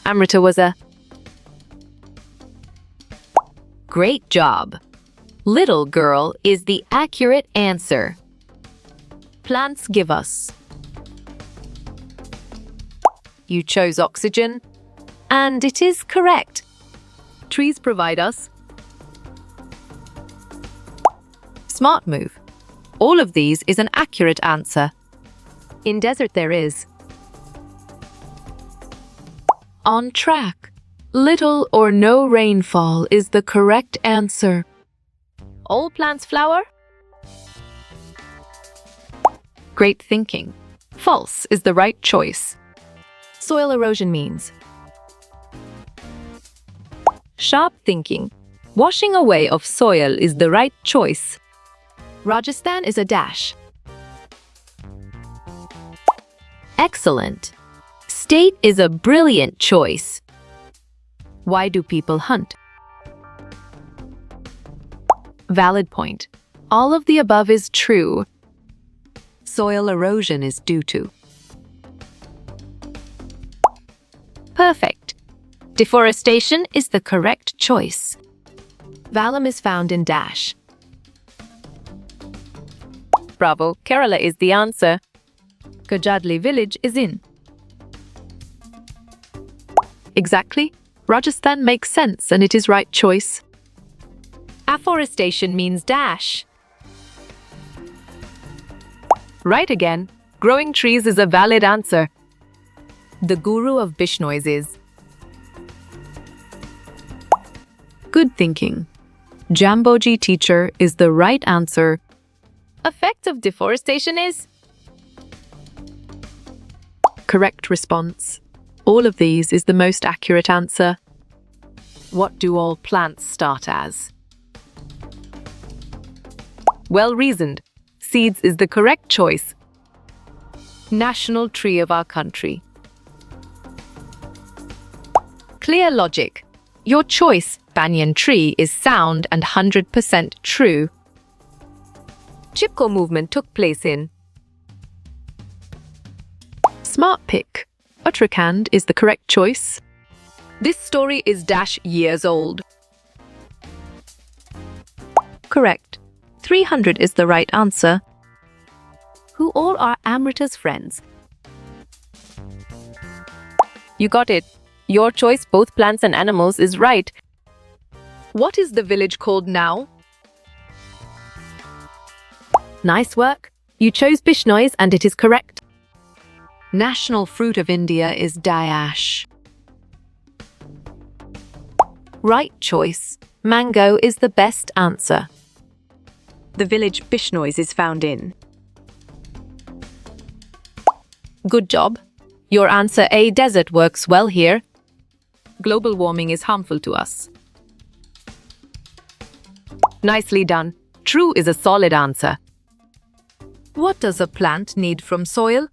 Amrita was a great job. Little girl is the accurate answer. Plants give us. You chose oxygen, and it is correct. Trees provide us. Smart move. All of these is an accurate answer. In desert there is. On track. Little or no rainfall is the correct answer. All plants flower? Great thinking. False is the right choice. Soil erosion means. Sharp thinking. Washing away of soil is the right choice. Rajasthan is a dash. Excellent. State is a brilliant choice. Why do people hunt? Valid point. All of the above is true. Soil erosion is due to. Perfect. Deforestation is the correct choice. Valum is found in dash. Bravo, Kerala is the answer. Kajadli village is in. Exactly. Rajasthan makes sense and it is right choice. Afforestation means dash. Right again. Growing trees is a valid answer. The guru of Bishnois is. Good thinking. Jamboji teacher is the right answer. Effect of deforestation is. Correct response. All of these is the most accurate answer. What do all plants start as? Well reasoned. Seeds is the correct choice. National tree of our country. Clear logic. Your choice, banyan tree, is sound and 100% true. Chipko movement took place in. Smart pick. Uttarakhand is the correct choice. This story is dash years old. Correct. 300 is the right answer. Who all are Amrita's friends? You got it. Your choice, both plants and animals, is right. What is the village called now? Nice work. You chose Bishnois and it is correct. National fruit of India is dash. Right choice. Mango is the best answer. The village Bishnois is found in. Good job. Your answer A, desert, works well here. Global warming is harmful to us. Nicely done. True is a solid answer. What does a plant need from soil?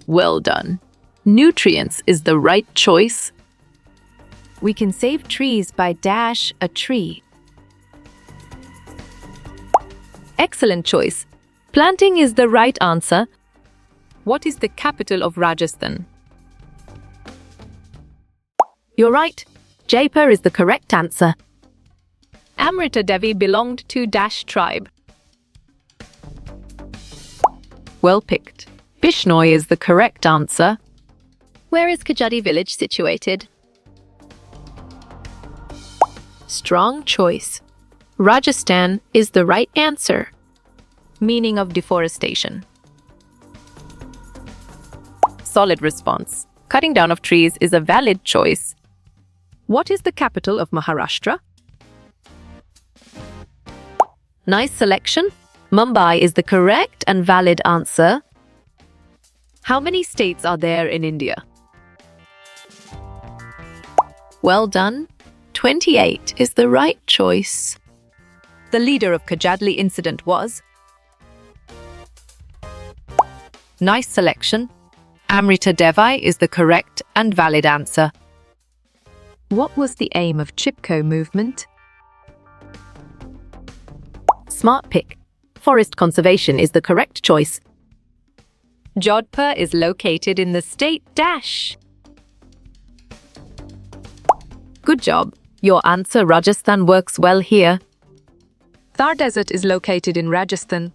Well done. Nutrients is the right choice. We can save trees by dash a tree. Excellent choice. Planting is the right answer. What is the capital of Rajasthan? You're right. Jaipur is the correct answer. Amrita Devi belonged to dash tribe. Well picked. Bishnoi is the correct answer. Where is Kajadi village situated? Strong choice. Rajasthan is the right answer. Meaning of deforestation. Solid response. Cutting down of trees is a valid choice. What is the capital of Maharashtra? Nice selection. Mumbai is the correct and valid answer. How many states are there in India? Well done. 28 is the right choice. The leader of Kajadli incident was. Nice selection. Amrita Devi is the correct and valid answer. What was the aim of Chipko movement? Smart pick. Forest conservation is the correct choice. Jodhpur is located in the state dash. Good job. Your answer Rajasthan works well here. Thar Desert is located in Rajasthan.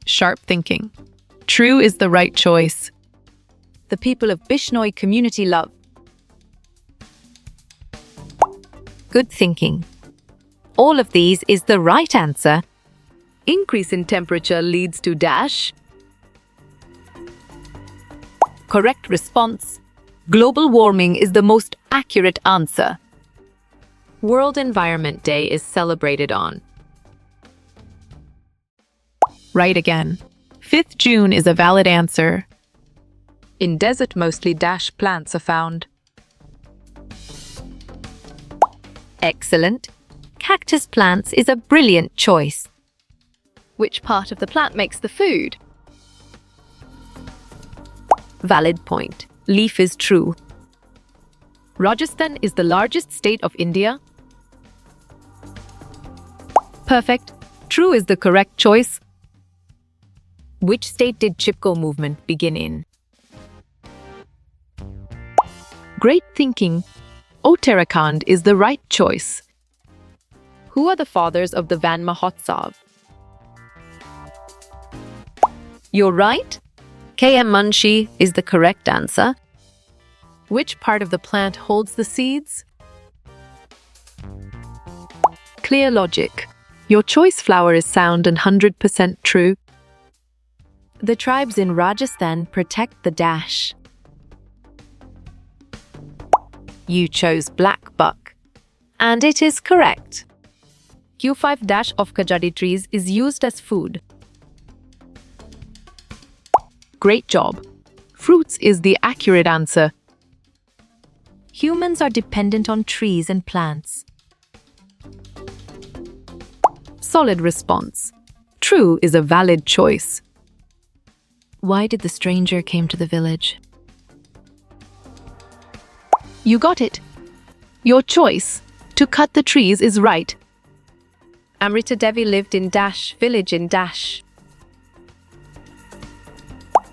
Sharp thinking. True is the right choice. The people of Bishnoi community love. Good thinking. All of these is the right answer. Increase in temperature leads to dash. Correct response. Global warming is the most accurate answer. World Environment Day is celebrated on. Right again. 5th June is a valid answer. In desert, mostly dash plants are found. Excellent. Cactus plants is a brilliant choice. Which part of the plant makes the food? Valid point. Leaf is true. Rajasthan is the largest state of India. Perfect. True is the correct choice. Which state did Chipko movement begin in? Great thinking. Uttarakhand is the right choice. Who are the fathers of the Van Mahotsav? You're right. K.M. Munshi is the correct answer. Which part of the plant holds the seeds? Clear logic. Your choice flower is sound and 100% true. The tribes in Rajasthan protect the dash. You chose black buck. And it is correct. Q5 dash of kajadi trees is used as food. Great job. Fruits is the accurate answer. Humans are dependent on trees and plants. Solid response. True is a valid choice. Why did the stranger came to the village? You got it. Your choice to cut the trees is right. Amrita Devi lived in Dash village in Dash.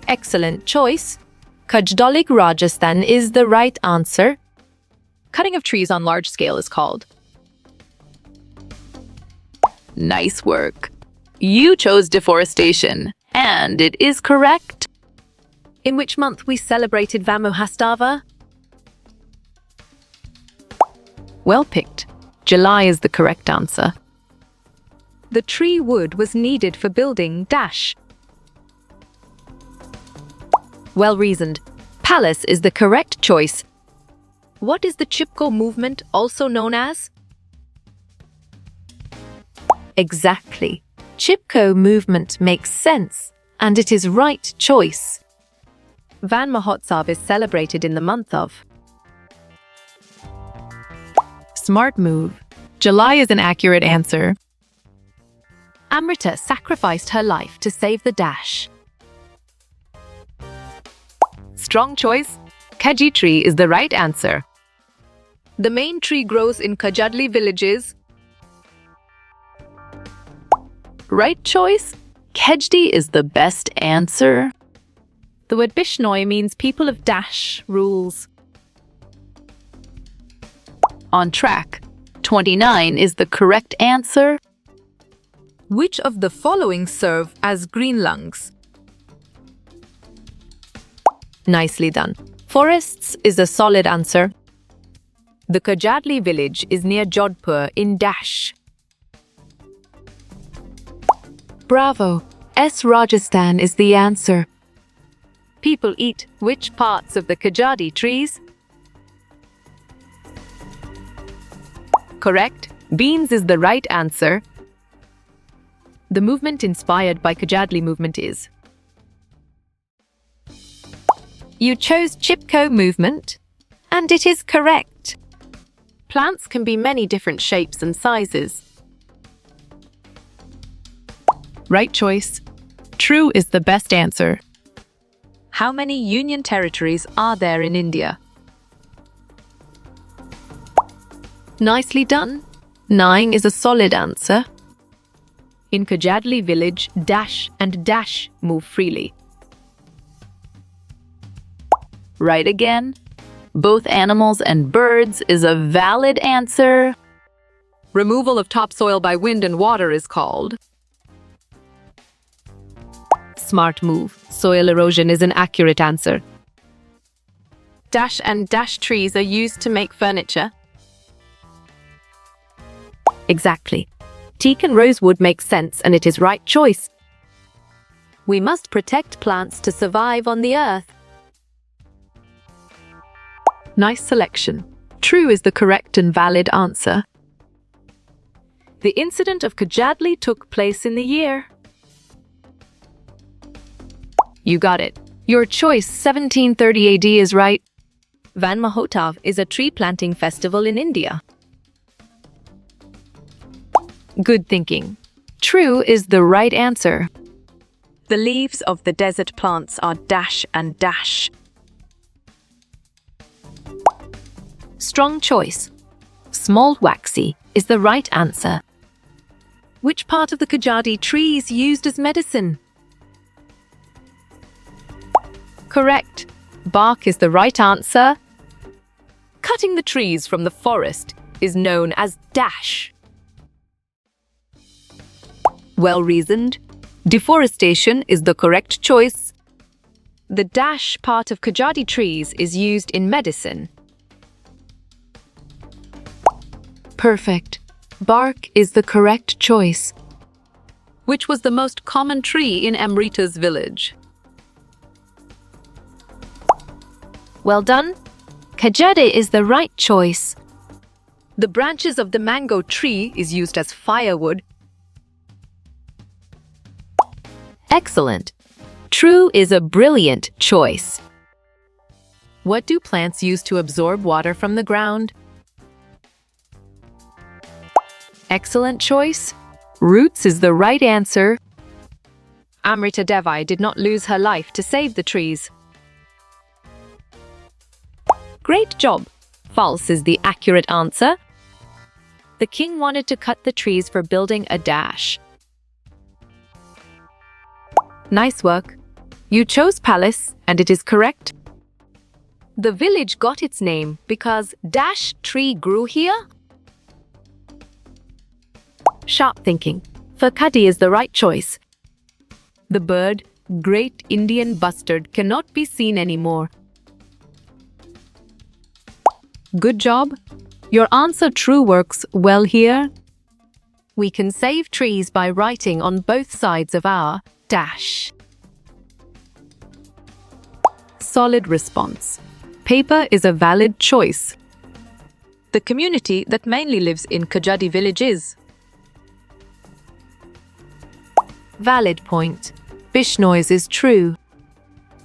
Excellent choice. Kajdolik, Rajasthan is the right answer. Cutting of trees on large scale is called. Nice work. You chose deforestation, and it is correct. In which month we celebrated Vamohastava? Well picked. July is the correct answer. The tree wood was needed for building dash. Well reasoned. Palace is the correct choice. What is the Chipko movement also known as? Exactly. Chipko movement makes sense, and it is right choice. Van Mahotsav is celebrated in the month of. Smart move. July is an accurate answer. Amrita sacrificed her life to save the dash. Strong choice. Kaji tree is the right answer. The main tree grows in Kajadli villages. Right choice. Kejdi is the best answer. The word Bishnoi means people of dash rules. On track. 29 is the correct answer. Which of the following serve as green lungs? Nicely done. Forests is a solid answer. The Kajadli village is near Jodhpur in Dash. Bravo! S. Rajasthan is the answer. People eat which parts of the Kajadi trees? Correct. Beans is the right answer. The movement inspired by Kajadli movement is. You chose Chipko movement, and it is correct. Plants can be many different shapes and sizes. Right choice. True is the best answer. How many union territories are there in India? Nicely done. 9 is a solid answer. In Kajadli village, dash and dash move freely. Right again. Both animals and birds is a valid answer. Removal of topsoil by wind and water is called. Smart move. Soil erosion is an accurate answer. Dash and dash trees are used to make furniture. Exactly. Teak and rosewood make sense, and it is right choice. We must protect plants to survive on the earth. Nice selection. True is the correct and valid answer. The incident of Kajadli took place in the year. You got it. Your choice, 1730 AD, is right. Van Mahotsav is a tree planting festival in India. Good thinking. True is the right answer. The leaves of the desert plants are dash and dash. Strong choice. Small waxy is the right answer. Which part of the Kajadi tree is used as medicine? Correct. Bark is the right answer. Cutting the trees from the forest is known as dash. Well reasoned. Deforestation is the correct choice. The dash part of Kajadi trees is used in medicine. Perfect. Bark is the correct choice. Which was the most common tree in Amrita's village? Well done. Kajade is the right choice. The branches of the mango tree is used as firewood. Excellent. True is a brilliant choice. What do plants use to absorb water from the ground? Excellent choice. Roots is the right answer. Amrita Devi did not lose her life to save the trees. Great job. False is the accurate answer. The king wanted to cut the trees for building a dash. Nice work. You chose palace, and it is correct. The village got its name because dash tree grew here. Sharp thinking. Fakadi is the right choice. The bird, Great Indian Bustard, cannot be seen anymore. Good job. Your answer true works well here. We can save trees by writing on both sides of our dash. Solid response. Paper is a valid choice. The community that mainly lives in Kajadi village is. Valid point. Bishnois is true.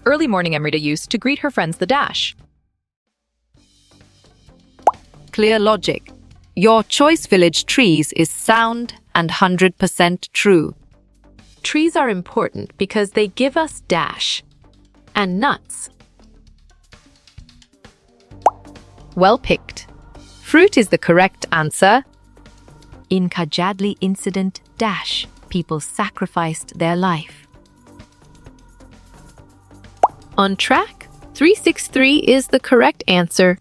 Early morning Amrita used to greet her friends the dash. Clear logic. Your choice village trees is sound and 100% true. Trees are important because they give us dash and nuts. Well picked. Fruit is the correct answer. In Kajadli incident dash, people sacrificed their life. On track, 363 is the correct answer.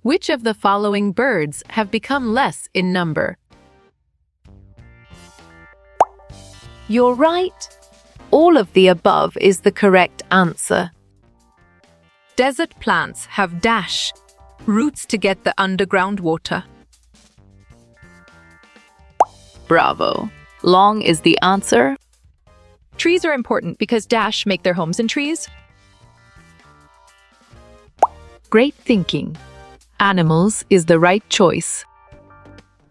Which of the following birds have become less in number? You're right. All of the above is the correct answer. Desert plants have dash, roots to get the underground water. Bravo. Long is the answer. Trees are important because dash make their homes in trees. Great thinking. Animals is the right choice.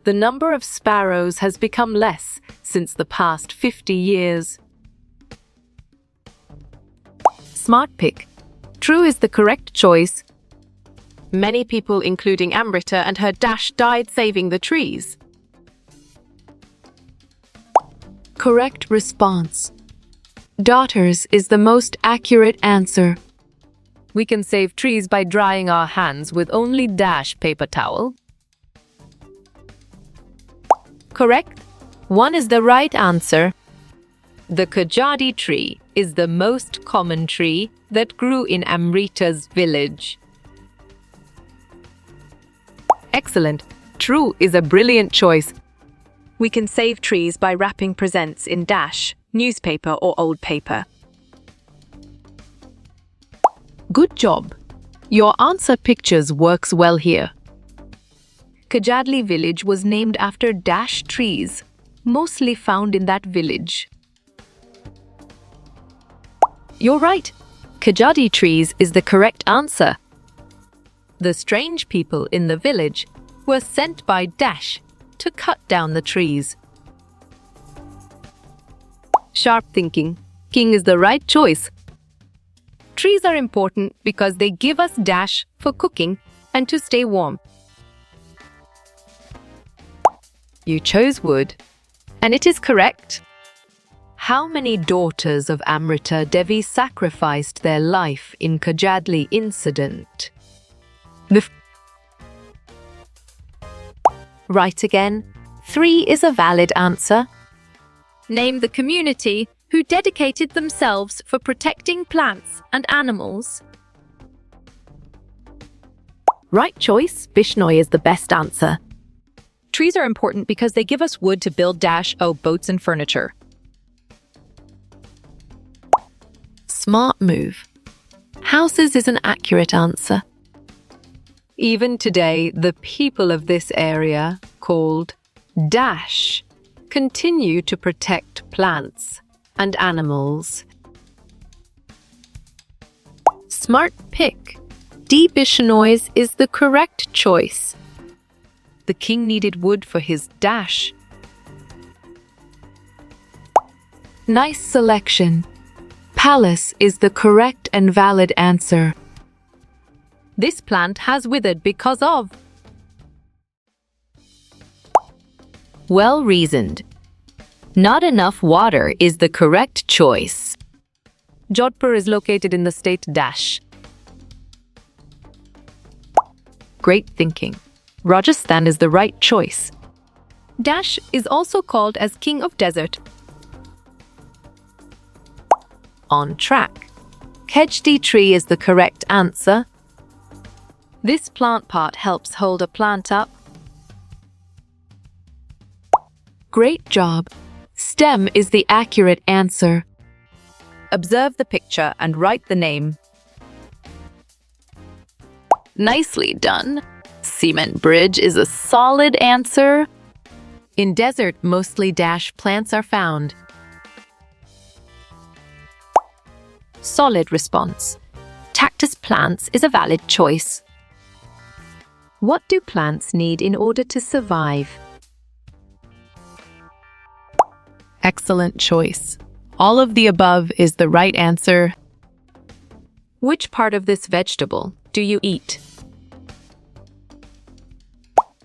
The number of sparrows has become less since the past 50 years. Smart pick. True is the correct choice. Many people, including Amrita and her dash, died saving the trees. Correct response. Daughters is the most accurate answer. We can save trees by drying our hands with only dash paper towel. Correct. 1 is the right answer. The Kajadi tree is the most common tree that grew in Amrita's village. Excellent. True is a brilliant choice. We can save trees by wrapping presents in dash, newspaper or old paper. Good job. Your answer pictures works well here. Kajadli village was named after dash trees, mostly found in that village. You're right. Kajadi trees is the correct answer. The strange people in the village were sent by Dash to cut down the trees. Sharp thinking. King is the right choice. Trees are important because they give us dash for cooking and to stay warm. You chose wood, and it is correct. How many daughters of Amrita Devi sacrificed their life in Kajadli incident? Right again. 3 is a valid answer. Name the community who dedicated themselves for protecting plants and animals. Right choice. Bishnoi is the best answer. Trees are important because they give us wood to build boats and furniture. Smart move. Houses is an accurate answer. Even today, the people of this area, called Dash, continue to protect plants and animals. Smart pick. D. Bishnois is the correct choice. The king needed wood for his dash. Nice selection. Palace is the correct and valid answer. This plant has withered because of. Well reasoned. Not enough water is the correct choice. Jodhpur is located in the state Dash. Great thinking. Rajasthan is the right choice. Dash is also called as King of Desert. On track. Kejdi tree is the correct answer. This plant part helps hold a plant up. Great job. Stem is the accurate answer. Observe the picture and write the name. Nicely done. Cement bridge is a solid answer. In desert, mostly dash plants are found. Solid response. Cactus plants is a valid choice. What do plants need in order to survive? Excellent choice. All of the above is the right answer. Which part of this vegetable do you eat?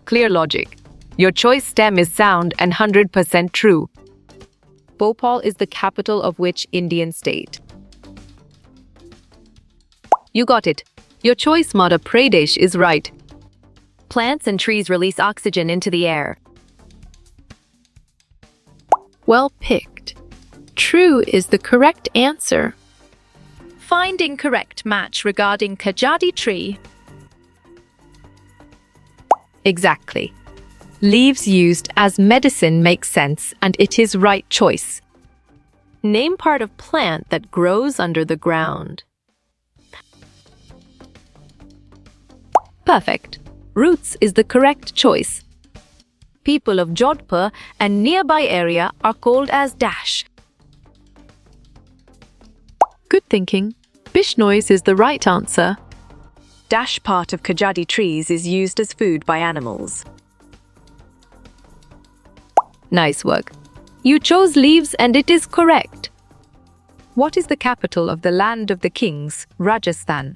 Clear logic. Your choice stem is sound and 100% true. Bhopal is the capital of which Indian state? You got it. Your choice Madhya Pradesh is right. Plants and trees release oxygen into the air. Well picked. True is the correct answer. Find incorrect match regarding Kajadi tree. Exactly. Leaves used as medicine makes sense and it is right choice. Name part of plant that grows under the ground. Perfect. Roots is the correct choice. People of Jodhpur and nearby area are called as Dash. Good thinking. Bishnois is the right answer. Dash part of Kajadi trees is used as food by animals. Nice work. You chose leaves and it is correct. What is the capital of the land of the kings, Rajasthan?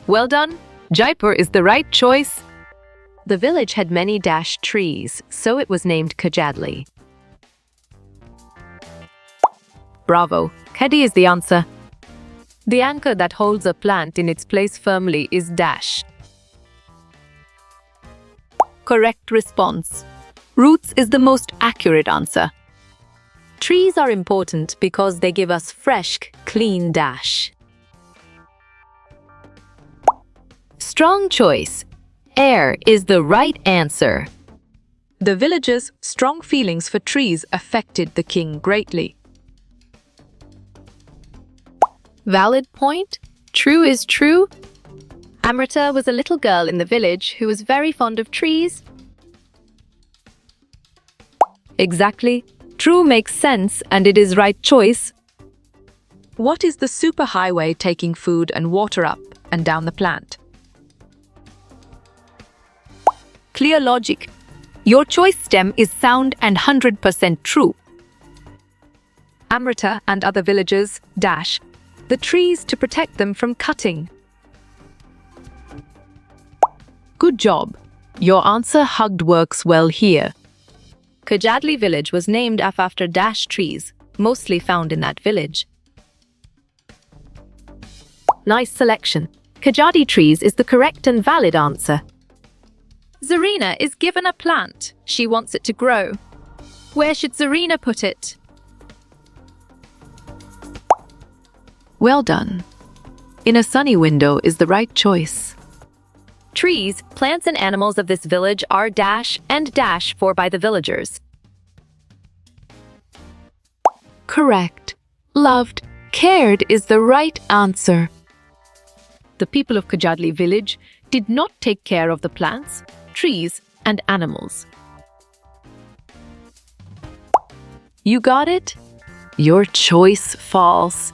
Well done. Jaipur is the right choice. The village had many dash trees, so it was named Kajadli. Bravo. Kadi is the answer. The anchor that holds a plant in its place firmly is dash. Correct response. Roots is the most accurate answer. Trees are important because they give us fresh, clean dash. Strong choice. Air is the right answer. The villagers' strong feelings for trees affected the king greatly. Valid point. True is true. Amrita was a little girl in the village who was very fond of trees. Exactly. True makes sense and it is right choice. What is the superhighway taking food and water up and down the plant? Clear logic. Your choice stem is sound and 100% true. Amrita and other villagers dash the trees to protect them from cutting. Good job. Your answer hugged works well here. Kajadli village was named after dash trees, mostly found in that village. Nice selection. Kajadi trees is the correct and valid answer. Zarina is given a plant. She wants it to grow. Where should Zarina put it? Well done. In a sunny window is the right choice. Trees, plants and animals of this village are dash and dash for by the villagers. Correct. Loved, cared is the right answer. The people of Kajadli village did not take care of the plants, trees and animals. You got it? Your choice false.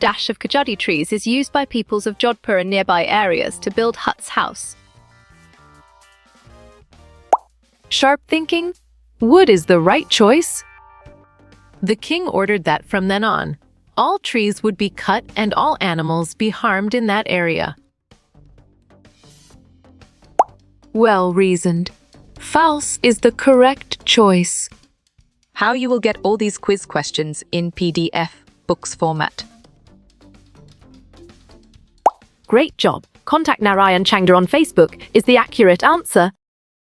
Dash of Kajadi trees is used by peoples of Jodhpur and nearby areas to build huts house. Sharp thinking. Wood is the right choice. The king ordered that from then on, all trees would be cut and all animals be harmed in that area. Well reasoned. False is the correct choice. How you will get all these quiz questions in PDF books format. Great job. Contact Narayan Changda on Facebook is the accurate answer.